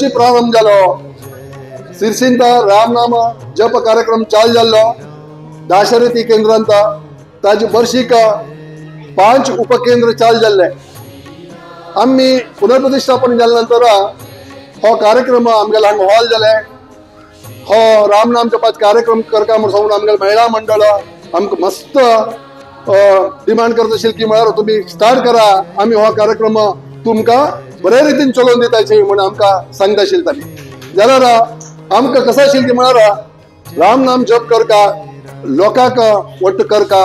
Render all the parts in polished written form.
वर्षी प्रारंभ जालो. सिरसिंत रामनाम जप कार्यक्रम चालू जाल्लो. दाशरथी केंद्रांत ताजे वर्षीक 5 उपकेंद्र चालू जाल्ले. आम्ही पुनर्प्रतिष्ठापन जाल्या नंतर हो कार्यक्रम आमगेले हांगा हॉल जाले. हो रामनाम जपात कार्यक्रम करता म्हणून सांगून आमगेले महिला मंडळ आमकां मस्त डिमांड करत आशिल्ली की म्हळ्यार तुम्ही स्टार्ट करा, आम्ही हो कार्यक्रम तुमकां बरे रितीन चलोवन दिताचे म्हणून आमकां सांगता आशिल्ली ताणी. जाल्यार आमकां कसं आशिल्लें की म्हळ्यार रामनाम जप करता लोकांक वट्ट करता,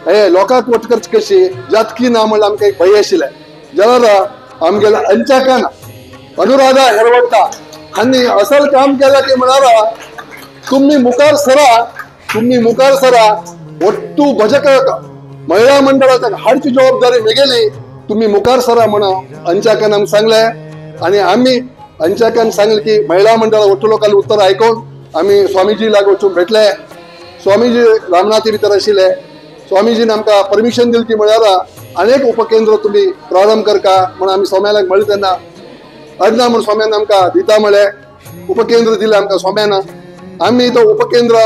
हे लोकांक वट्ट करचे कशी जातकी ना म्हणल्यार आमकां एक भंय आशिल्लें. जाल्यार आमगेल्या अंचाकान अनुराधा हेरवट्टा हांणी असल काम केलं की म्हळ्यार तुम्ही मुखार सरा ಒಟ್ಟು ಭಜಕ महिला मंडळाच्या हाडची जबाबदारी मेगेली, तुम्ही मुखार सरा म्हणून अंचाकान आमकां सांगलें. आणि आम्ही अंचाकान सांगले की महिला मंडळ ಒಟ್ಟು लोकांनी उत्तर आयकून आम्ही स्वामीजी लागीं वचून भेटले. स्वामीजी रामनाथी भितर आशिल्ले. स्वामीजीन आमकां परमिशन दिली की म्हळ्यार अनेक उपकेंद्र तुम्ही प्रारंभ करता म्हणून आम्ही स्वाम्याक म्हणले तेन्ना अडना म्हणून स्वाम्यान आमकां दिता म्हळें. उपकेंद्र दिले आमकां स्वाम्यान. आम्ही तो उपकेंद्र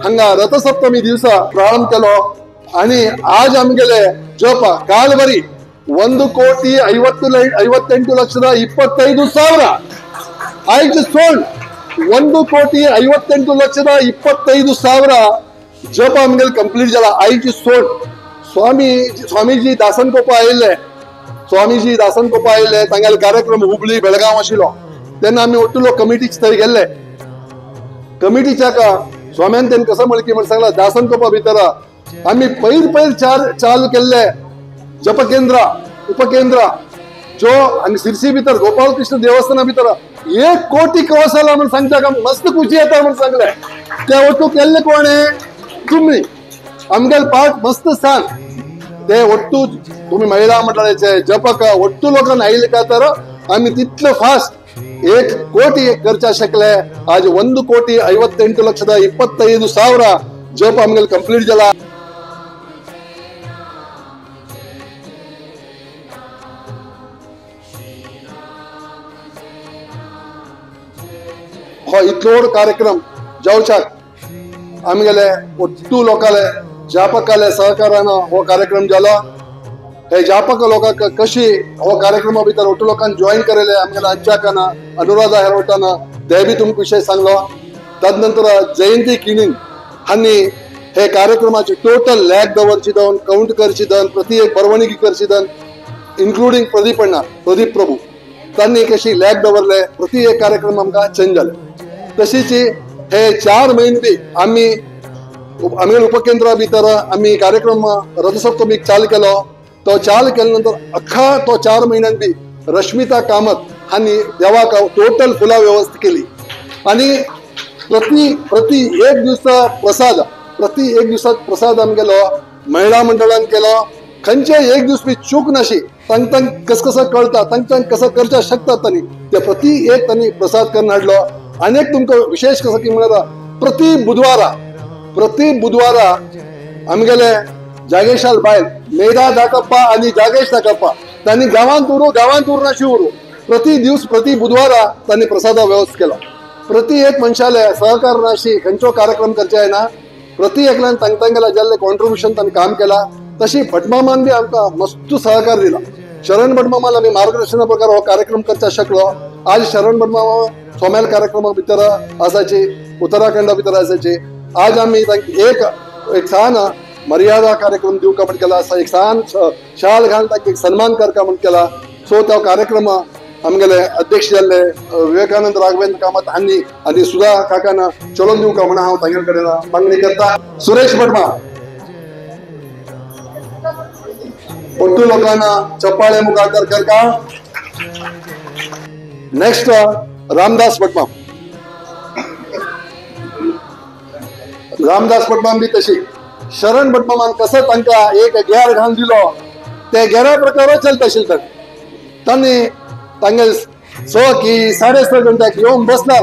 हांगा रथसप्तमी दिवसा प्रारंभ केलो. आणि आज आमगेले जप काल बरी 1,58,25,000 आयज सोड 1,58,25,000 जप आमगेले कंप्लीट जाला. आयज सोड स्वामीजी दासन कोपा आयिल्ले तांगेले कार्यक्रम हुबळी बेळगांव आशिल्लो तेन्ना आमी ओट्टुलो कमिटीचे थंय गेल्ले. कमिटीच्या स्वाम्यान तेन कसं म्हळें की म्हण सांगला दासन कोपा भितर आम्ही पयर चालू केल्ले जपकेंद्र उपकेंद्र जो आनी सिरसी भितर गोपाल कृष्ण देवस्थाना भितर 1 कोटी क्रॉस जाला म्हणून सांगता का मस्त खुशी येता म्हणून सांगले. ते ओट्टू केल्ले कोणे तुम्ही आमगेल पार्ट मस्त सांग ते ओट्टू तुम्ही महिला मंडळाचे जपक ओट्टू लोकांना आयले का तर आम्ही तितलं फास्ट 1 कोटी करचा शकले. आज 1,58,25,000 जप आमगेले कंप्लीट जाला. हो इतलोड कार्यक्रम जावच्याक आमगेले ओट्टू लोकांले जापकाले सहकारान हो कार्यक्रम जालो. हे जापक लोकांक कशी हो कार्यक्रमा भितर ओट्टू लोकांनी जॉईन केलेले आमगेले अंचाकान अनुराधा हेरवटान ते बी तुमकां विशय सांगलो. तदनंतर जयंती किणीन हांणी हे कार्यक्रमाचे टोटल लॅक दवरची दवन काउंट करची दन प्रति एक परवानगी करची दन इन्क्लुडिंग प्रदीप प्रभू तांणी कशी लॅक दवरले प्रति एक कार्यक्रम आमकां चेंज जाले. तशीच हे 4 महिने बी आमगेले उपकेंद्रा भितर आम्ही कार्यक्रम रथसप्तमीक चालू केलो. तो चालू केल्या नंतर अख्खा तो 4 महिन्यान बी रश्मिता कामत हांणी देवाक टोटल फुलां व्यवस्था केली. आणि प्रति एक दिवसात प्रसाद आमगेलो महिला मंडळान केलो. खंयचे एक दिवस बी चूक नाशी. तांकां कसं कळटा तांकां कसं करच्या शकतात तांणी ते प्रति एक तांणी प्रसाद करून हाडलो. अनेक तुमकां विशेष कसं की म्हळ्यार प्रति बुधवारा आमगेले जागेशाल बायल मेधा दाकप्पा आणि जागेश दाकप्पा तांणी गांवांत नाशी उरू प्रति बुधवारा तांणी प्रसादा व्यवस्था केला. प्रति एक मनशाले सहकार नाशी खंयचो कार्यक्रम करचे ना प्रति एकल्यान तांगेला जाल्ले कॉन्ट्रिब्युशन तांणी काम केला. तशी भटमामान बी आमकां मस्त सहकार दिला. शरण भटमामाल आमी मार्गदर्शना प्रकार हो कार्यक्रम करचा शकलो. आज शरण भटमामा सोम्याल कार्यक्रमा भितर आसाची उत्तराखंडा भितर आसाची. आज आमी तांकां एक सान मर्यादा कार्यक्रम दिवका म्हण केला. एक सान शाल घालून तांकां एक सन्मान करता म्हण केला. सो तो कार्यक्रम आमगेले अध्यक्ष जाल्ले विवेकानंद राघवेंद्र कामत हांणी आनी सुधा काकान चलोवन दिवका म्हण हांव तांगे कडेन मागणी करता. सुरेश भटमा ओट्टू लोकांना चप्पाळे मुखार करता. नेक्स्ट रामदास भटमाम बी तशी शरण भटमामान कसं तांकां एक घेर घालून दिलो ते घेरा प्रकार चलता आशिल्ले. तांणी तांगे 6 की 6.5 गंटक येवन बसला.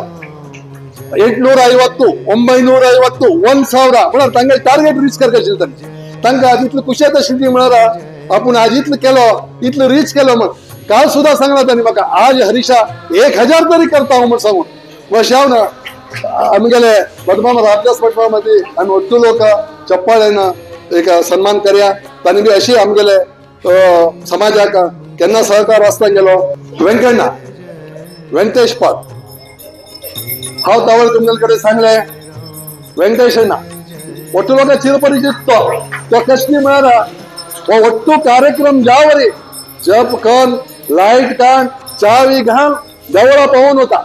850 950 1000 म्हळ्यार तांगे टार्गेट रीच करता आशिल्ले. तांकां तितली खुशी येता आशिल्ली म्हळ्यार आपण आज इतलं केलं, इतलं रीच केलं. मग काल सुद्धा सांगला त्यांनी बघा, आज हरीशा 1000 तरी करता म्हणून सांगून वर्षाव ना आम्ही गेले बदमामध्ये अभ्यास पटवामध्ये आम्ही ओट्टू लोक चप्पाळेनं एक सन्मान कर्या. त्यांनी बी अशी आमगेले समाजाक केन्ना सहकार आसता गेलो. व्यंकटेश पाल हांव तावळ तुमचे सांगले व्यंकटेश ना ಒಟ್ಟು लोक चिरपरिचित तो कसली मेळना वो ಒಟ್ಟು कार्यक्रम ज्यावरी जप कन लाईट कान चावी घाल देवळा पाहून होता.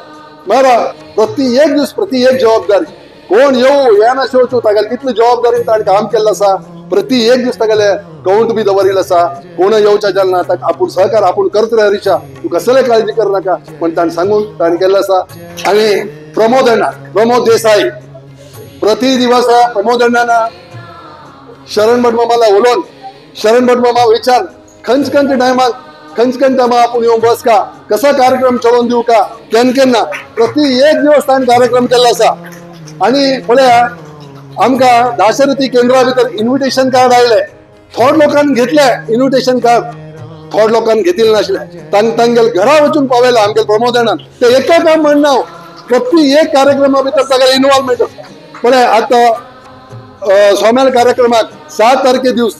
बरं प्रति एक दिवस प्रति एक जबाबदारी कोण येऊ येना शेवचू तागेल तितली जबाबदारी ताणें काम केल्लो आसा. प्रति एक दिवस तागेले काउंट बी दवरिल्लो आसा. कोण येवच्या जालना ताका आपूण सहकार आपूण करत रे हरीशा, तू कसले काळजी कर नाका पण ताणें सांगून ताणें केल्लो आसा. आनी प्रमोद देसाई प्रति दिवस प्रमोद अण्णाना शरण भट मामाला उलोवन शरण भट मामा विचार खंच टायमाक खंच टायमा आपूण येवन बस का कसा कार्यक्रम चलोवन दिवं का केन्ना प्रति एक दिवस ताणें कार्यक्रम केल्लो आसा. आनी पळया आमकां दाशरथी केंद्रा भितर इन्विटेशन कार्ड आयले. थोड लोकांनी घेतले इन्विटेशन कार्ड, थोड लोकांनी घेतिल्ले नासले. तांगेले घरा वचून पावयला आमगे प्रमोद अण्णान. ते एका काम म्हणना प्रति एक कार्यक्रमा भितर तागेले इन्वॉल्वमेंट. पळय आता सोम्याल कार्यक्रमाक 7 तारखे दिवस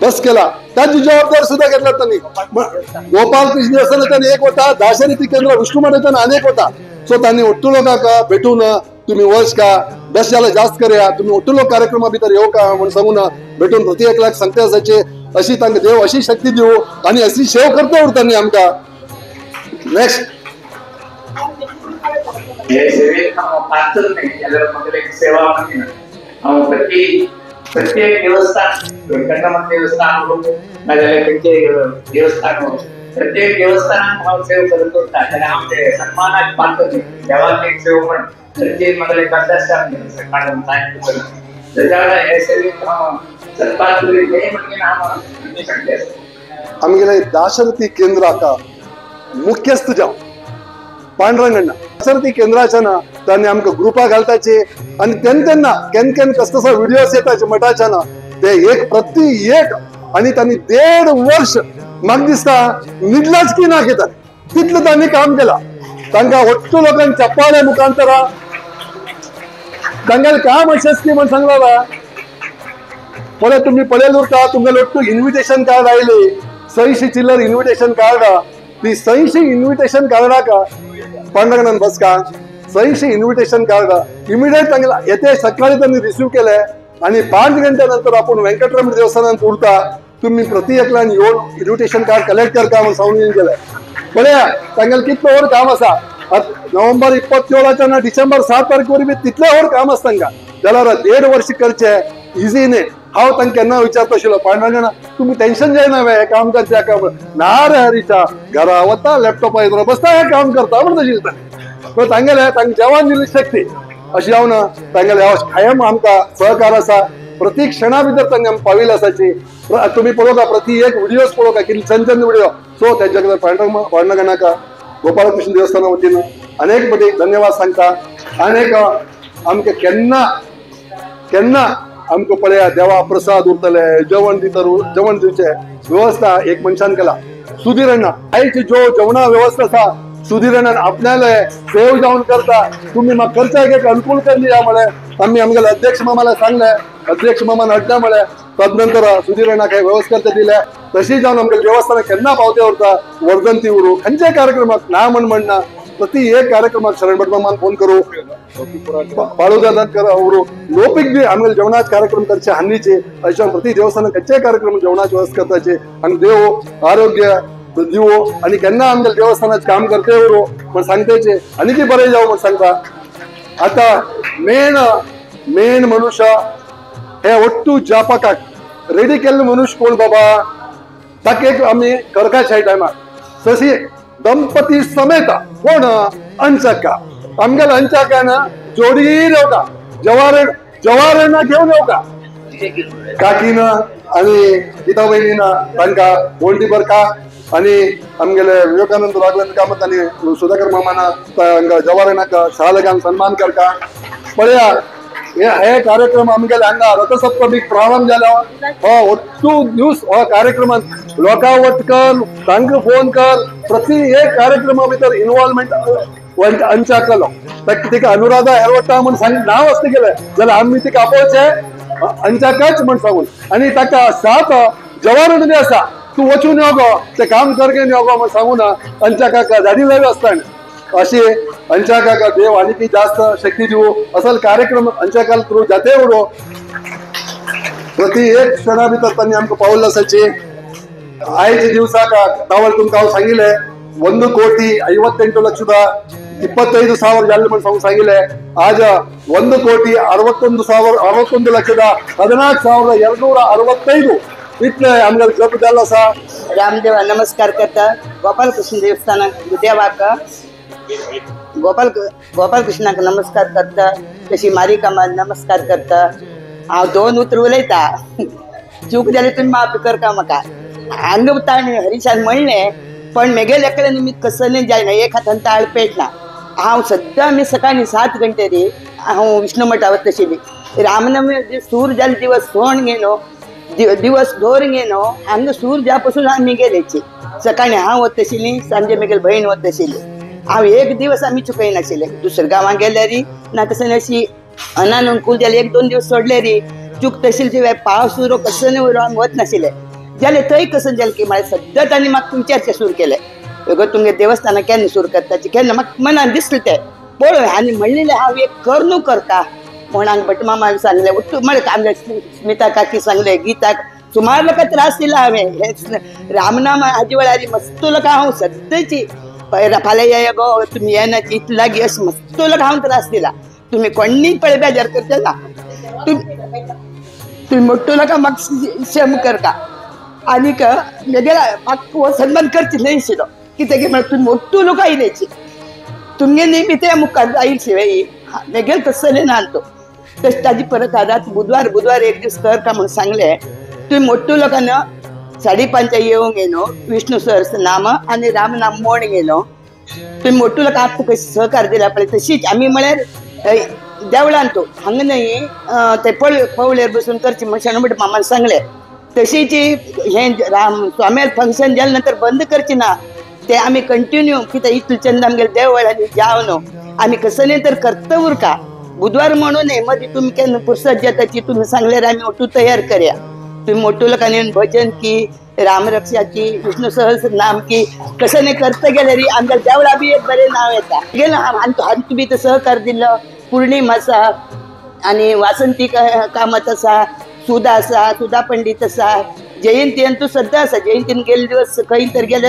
बस केला. त्याची जबाबदारी सुद्धा घेतला त्यांनी. गोपाल कृष्ण देवस्थान त्यांनी एक होता, दाशरथी केंद्र विष्णू मठाचा अनेक होता. सो त्यांनी ओट्टू लोकांक भेटून तुम्ही वर्ष का 10 जास्त करूया, तुम्ही ओट्टू लोक कार्यक्रमा भितर येऊ का म्हणून सांगून भेटून प्रति 1 लाख सांगते असायचे. अशी तांकां देव अशी शक्ती दिवू आणि अशी सेव करता उरतांनी आमकां. नेक्स्ट हे सेवेक हांव पात्र नाही जाल्यार म्हाका एक सेवा म्हणून हांव प्रत्येक देवस्थान वेंकटरमण देवस्थान नाजाल्यार खंयचे देवस्थान प्रत्येक देवस्थानाक हांव सेव करत उरता. जाल्यार हांव ते सन्मानाक पात्र न्ही. देवाक एक सेव म्हण प्रत्येक म्हाका एक अंडरस्टँड सकाळी टायम करत त्याच्या हे सेवेक हांव सत्पात्र हे म्हणजे हांव शक्य आसा. आमगेले दाशरथी केंद्राका मुख्यस्थ जावन पांडुरंगण्णा दाशरथी केंद्राच्या ना त्यांनी आमकां ग्रुपा घालताचे आणि तेन्ना केन कसं व्हिडिओज येताचे मठाच्या ना ते एक प्रति एक आणि त्यांनी 1.5 वर्ष म्हाका दिसता न्हिदलाच की ना घेतात तितलं त्यांनी काम केला. तांकां ओट्टू लोकांक चप्पाळे मुखांतरा तांगेलें काम यशस्वी म्हणून सांगला. पळय तुम्ही पळयलें उरता तुमगेले ओट्टू इन्विटेशन कार्ड आयली 600 चिल्लर इन्विटेशन कार्ड. ती 600 इन्विटेशन कार्डाक पांडुरंगान बस का 600 इन्विटेशन कार्ड इमिडिएट तांगेला येते सकाळी त्यांनी रिसीव केले आणि 5 घंट्यानंतर आपण व्यंकटरमण देवस्थानात उरता तुम्ही प्रति एकल्यान येऊन इन्विटेशन कार्ड कलेक्ट करता म्हणून सांगून गेले. पळया तांगेलें कितलें व्हड काम आसा. नोव्हेंबर 27 ना डिसेंबर 7 तारखे वरी तितलें व्हड काम आसा तांकां. जाल्यार 1.5 वर्ष करचे इजी न्ही. हांव तांकां केन्ना विचारता आशिल्लो पांडुरंगाना तुमी टेन्शन जायना हे काम करचे काम ना रे हरीशा घरा वता लॅपटॉपा येता बसता हे काम करता म्हणून आशिल्लें. पण तांगेले तांकां जेवण दिल्ली शक्ती अशी हांव ना तांगेले कायम आमकां सहकार आसा. प्रति क्षणा भितर तांकां पाविल्ले आसाची. तुम्ही पळोवका प्रति एक व्हिडिओज पळोवका कितले छान व्हिडिओ. सो तेच्या खातीर पांडुरंगाक गोपालकृष्ण देवस्थाना वतीन अनेक बदे धन्यवाद सांगता. आनीक आमकां केन्ना आमकां पळया देवा प्रसाद उरतले जेवण दिवचे व्यवस्था एक मनशान केला सुधीर अण्णा. आयची जो जेवणा व्यवस्था आसा सुधीर अण्णान आपल्याले सेव जावन करता. तुम्ही म्हाका खर्चाक एक अनुकूल केल्ली या म्हळें आमी आमगेले अध्यक्ष मामाला सांगले. अध्यक्ष मामान हाडटा म्हळें तदनंतर सुधीर अण्णाक हे व्यवस्था दिले. तशी जावन आमगेले देवस्थानाक केन्ना पावते उरता वर्धंती उरू खंयच्याय कार्यक्रमाक ना म्हणना प्रति एक कार्यक्रमाक शरण भट मामान फोन करू पाळूदादात उरू लोपीक बी आमगेले जेवणाचे कार्यक्रम करचे हान्नीचे अशा प्रति देवस्थानाक खंयच्याय कार्यक्रम जेवणाची व्यवस्था करताचे आनी देव आरोग्य दिवो आणि केन्ना आमगेले देवस्थानाचे काम करते उरू म्हण सांगतेचे आनी की बरें जावं म्हण सांगता. आता मेन मनुष्य हे ओट्टू जापाकाक रेडी केल्ले मनुष्य कोण बाबा ताका एक आमी करकाशाय टायमार ससी दंपती समेत कोण अंचक्का आमगेले अंचक्का ना जोडी येवका जवारेना घेवन येवका काकीन आणि गीता बहिणीना तांकां वंटी बरका आणि आमगेले विवेकानंद राघवेंद्र कामत आणि सुधाकर मामाना तांकां जवारेनाक शाळा घालून सन्मान करता. पळया हे कार्यक्रम आमगेले हांगा रथसप्तमीक प्रारंभ जालो हो ಒಟ್ಟು दिवस हो कार्यक्रमात लोकां वटकन तांकां फोन कर प्रति एक कार्यक्रमा भितर इन्वॉल्वमेंट अंचा केलो तिका अनुराधा हेरवटा म्हण सांग नांव आसता गेलें जाल्यार आमी तिका आपोवचें अंचाकाच म्हण सांगून आनी ताका सात जवान आसा तू वचून यो गो ते काम करगेन यो गो म्हण सांगून अंचाकाका धाडिल्ले आसता अशी अंचाकाका देव आनी जास्त शक्ती दिवो असल कार्यक्रम अंचाकाल थ्रू जाते उडो प्रति एक क्षणा भितर तांणी आमकां पावल आसाची आयज दिवसाक तावल तुमकां हांव सांगिल्ले 1,58,25,000 जाल्ले म्हण सांगिल्ले आज 1,14,61,14,14,265 इतले आमगे जप जाल्लो आसा. रामदेवा नमस्कार करता गोपालकृष्ण देवस्थानाक देवाक गोपालकृष्णाक नमस्कार करता तशी मारिकामाक नमस्कार करता. हांव 2 उतर उलयता चूक जाली तुमी माफ करता म्हाका हांग ताणें हरिशान म्हणलें पण मेगेल एकले निमित्त कसलें जायना एक हातान ताळ पेटना. हांव सद्दां आमी सकाळीं 7 घंटेरी हांव विष्णू मठा वतशिल्ली रामनवमी सूर जाले दिवस सोण घेनो दिवस दोर घेनो हांग सूर ज्या पासून आमी गेलेची सकाळीं हांव वतशिल्ली सांजे मेगेल भयण वतशिल्ली. हांव एक दिवस आमी चुकयनाशिल्ले दुसऱ्या गांवांत गेल्यारी ना तशें अशी अनानुकूल जाले 1-2 दिवस सोडले री चूक तशिल्ली पावस उरो कसले उरो हांग वच नाशिल्ले जाल्यार थंय कसं जालें की म्हाका सद्दां तांणी म्हाका विचारचें सुरू केलें गो तुमगे देवस्थानां केन्ना सुरू करताची केन्ना म्हाका मनान दिसलें तें पळय आनी म्हणलेलें हांव एक करनू करता म्हण हांगा भट मामाक सांगलें उट्टू म्हळ्यार आमगे स्मिता काकी सांगलें गीताक सुमार लोकां त्रास दिला हांवें हे रामनाम हाजे वेळार मस्त लोकां हांव सद्दांची फाल्यां या गो तुमी येनाची इतली लागीं अशें मस्त लोकां हांव त्रास दिला तुमी कोण्णीय पळय बेजार करता ना तुमी मोठ्ठो लोकां म्हाका क्षम करता आनीक मेगेला म्हाका हो सन्मान करची न्हयशिल्लो कित्याक म्हळ्यार तुमी मोठ्ठो लोकां आयलेची तुमगे नेहमी ते मुखार जाईल शिवाय मेगेल तसलें ना तो तशें ताजी परत आतां बुधवार एक दीस करता म्हूण सांगलें तुमी मोठ्ठो लोकांना 5:30 येवंक येनो विष्णू सहस्रनाम आनी रामनाम म्हण घेनो तुमी मोठ्ठो लोकां आतां कशी सहकार दिला पळय तशीच आमी म्हळ्यार देवळान तो हांगा न्हय ते पवळेर बसून करची म्हण शणभट मामान सांगलें तशीच हे राम स्वाम्यार फंक्शन जाले नंतर बंद करची ना ते आमी कंटिन्यू कित्याक इतले चंद आमगेले देवळांनी जाव न्हू आमी कसलें तर करता उरका बुधवार म्हणून मदीं तुमी केन्ना फुरसत जाताची तुमी सांगल्यार आमी ओटू तयार करया तुमी मोठ्ठो लोकांनी भजन की रामरक्षा की विष्णू सहस्रनाम की कसलें करता गेल्यार आमच्या देवळा बी एक बरें नांव येता गेलो हांवें तुमी तो सहकार दिल्लो पूर्णिमा आसा आनी वासंती कामत आसा सुधा पंडीत आसा जयंतीन तूं सद्दां आसा जयंतीन गेले दिवस खंय तर गेले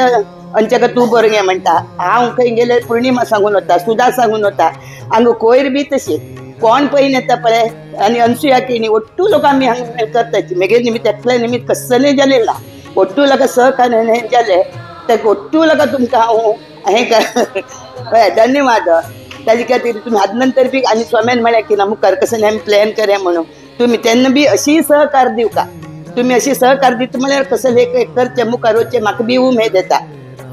अंचका तूं बरें घे म्हणटा हांव खंय गेले पूर्णिमा सांगून वता सुधा सांगून वता हांगा कोयर बी तशी कोण पयन येता पळय आनी अनसुया केणी ओट्टू लोक आमी हांगा करताची मेगे निमित्त एकले निमित्त कसलें जालें ना ओट्टू लोकां सहकार्य हें जालें ते ओट्टू लोकां तुमकां हांव हें पळय धन्यवाद ताजे खातीर तुमी हाजे नंतर बी आनी स्वाम्यान म्हळ्यार की ना मुखार कसलें आमी प्लॅन करया म्हणून तुमी तेन्ना बी अशी सहकार दिवका तुमी अशी सहकार दिता म्हळ्यार कसलें एक करचें मुखार वचचें म्हाका बी उमेद येता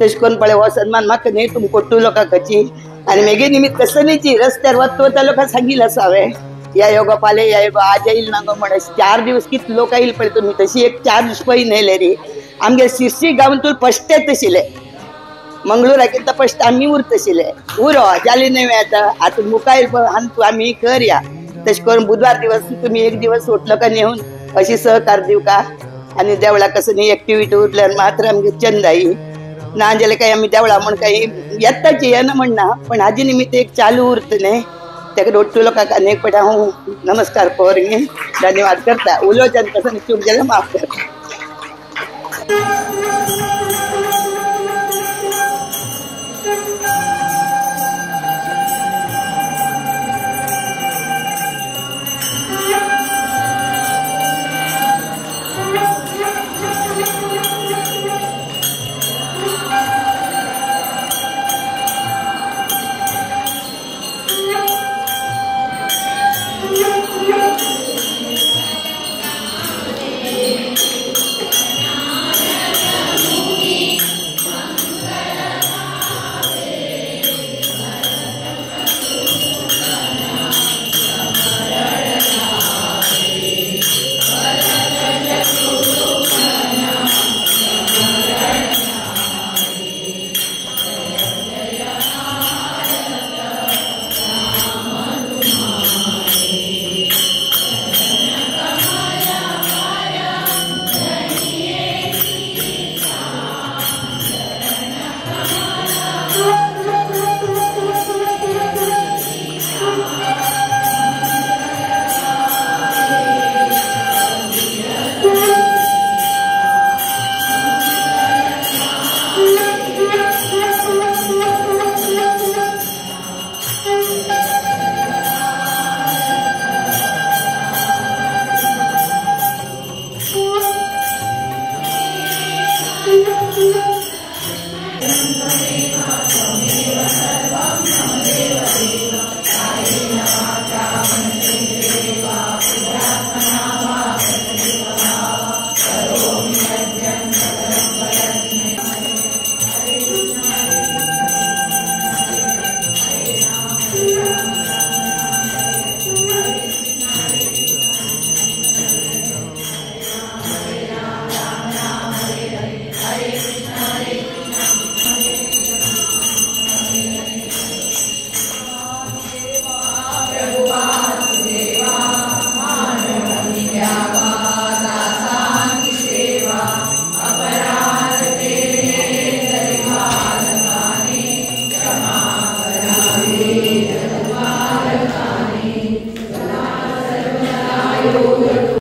तशें करून पळय हो सन्मान म्हाका न्ही तुमी कोट्टू लोकां खची आनी मेगे निमित्त कसलीची रस्त्यार वता लोकां सांगिल्लें आसा हांवें या योगो फाल्यां या योगो आज येईल ना गो म्हण 4 दिवस कितले लोक येयले पळय तुमी तशी एक 4 दीस पयलीं येयले रे आमगे शिर्सी गांवांतून फस्ट येत आशिल्ले मंगळूराकिंत फस्ट आमी उरतशिल्ले उरो जालें न्हय आतां मुखार आमी करया तशें करून बुधवार दिवस तुमी एक दिवस लोकांनी येवन अशी सहकार दिवका आनी देवळा कसली एक्टिविटी उरल्यार मात्र आमगे चंदाई ना जाल्यार काही आमी देवळा म्हण काही येताची येना म्हणना पण हाजे निमित्त एक चालू उरता न्हय तेका दोट्टू लोकांक आनी एक फावटी हांव नमस्कार करून धन्यवाद करता उलोवच्यान कसं चूक जाल्यार माफ करता.